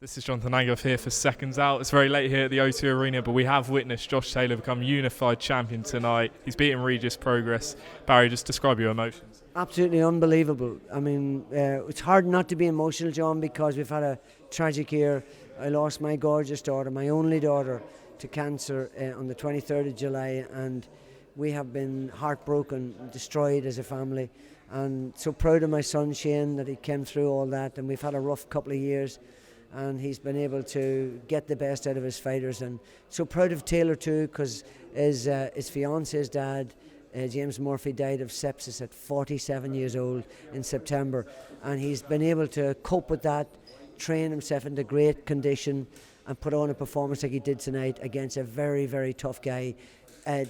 This is Jonathan Angoff here for Seconds Out. It's very late here at the O2 Arena, but we have witnessed Josh Taylor become unified champion tonight. He's beaten Regis Progress. Barry, just describe your emotions. Absolutely unbelievable. I mean, it's hard not to be emotional, John, because we've had a tragic year. I lost my gorgeous daughter, my only daughter, to cancer on the 23rd of July, and we have been heartbroken, destroyed as a family. And so proud of my son Shane that he came through all that, and we've had a rough couple of years. And he's been able to get the best out of his fighters, and so proud of Taylor too, because his fiance's dad, James Murphy, died of sepsis at 47 years old in September, and he's been able to cope with that, train himself into great condition, and put on a performance like he did tonight against a very, very tough guy.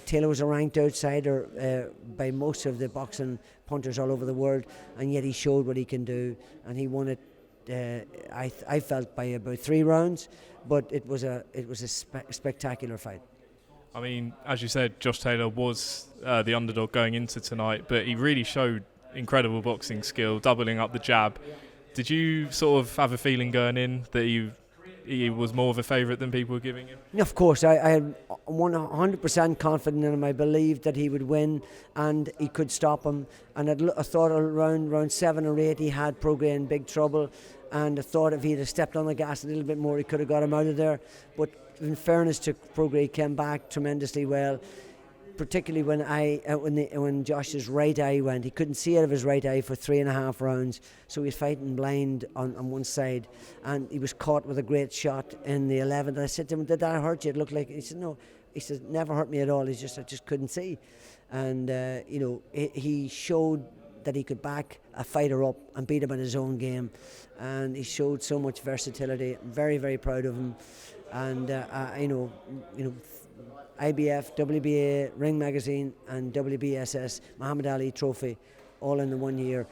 Taylor was a ranked outsider by most of the boxing punters all over the world, and yet he showed what he can do, and he won it. I felt by about 3 rounds, but it was a spectacular fight. I mean, as you said, Josh Taylor was the underdog going into tonight, but he really showed incredible boxing skill, doubling up the jab. Did you sort of have a feeling going in that he was more of a favourite than people were giving him? Of course, I had 100% confident in him. I believed that he would win and he could stop him. And I thought around 7 or 8 he had Prograis in big trouble, and I thought if he'd have stepped on the gas a little bit more he could have got him out of there. But in fairness to Prograis, he came back tremendously well. Particularly when Josh's right eye went, he couldn't see out of his right eye for 3.5 rounds, so he was fighting blind on one side, and he was caught with a great shot in the 11th. I said to him, "Did that hurt you?" It looked like. He said, "No." He said, "Never hurt me at all. I just couldn't see," and he showed that he could back a fighter up and beat him in his own game, and he showed so much versatility. I'm very, very proud of him, and IBF, WBA, Ring Magazine and WBSS Muhammad Ali Trophy all in the 1 year.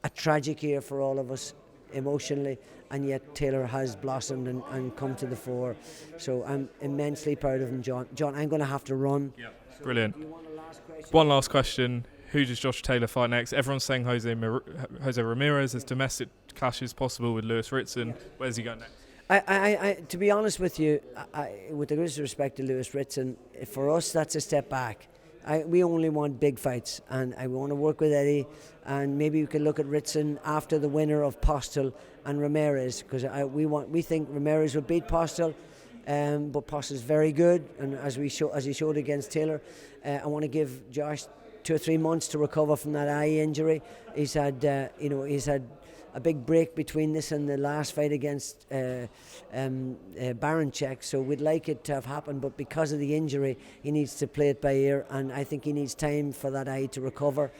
A tragic year for all of us emotionally, and yet Taylor has blossomed and come to the fore. So I'm immensely proud of him, John. John, I'm going to have to run. Yeah, brilliant. One last question. Who does Josh Taylor fight next? Everyone's saying Jose Ramirez. There's domestic clashes possible with Lewis Ritson. Where's he going next? To be honest with you, with the greatest respect to Lewis Ritson, for us that's a step back. We only want big fights, and I want to work with Eddie, and maybe we could look at Ritson after the winner of Postel and Ramirez, because we think Ramirez will beat Postel, but Postel's very good, and as he showed against Taylor. I want to give Josh 2 or 3 months to recover from that eye injury. He's had a big break between this and the last fight against Baranchek, so we'd like it to have happened, but because of the injury he needs to play it by ear, and I think he needs time for that eye to recover,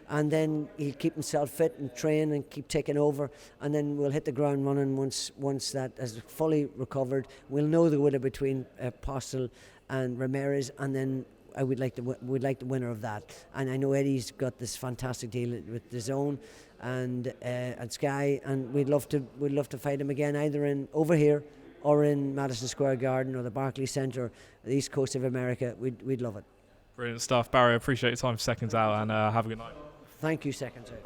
and then he'll keep himself fit and train and keep taking over, and then we'll hit the ground running once that has fully recovered. We'll know the winner between Postel and Ramirez, and then we'd like the winner of that. And I know Eddie's got this fantastic deal with DAZN and Sky, and we'd love to fight him again, either over here or in Madison Square Garden or the Barclays Centre, the East Coast of America. We'd love it. Brilliant stuff, Barry. I appreciate your time for Seconds Out, and have a good night. Thank you, Seconds Out.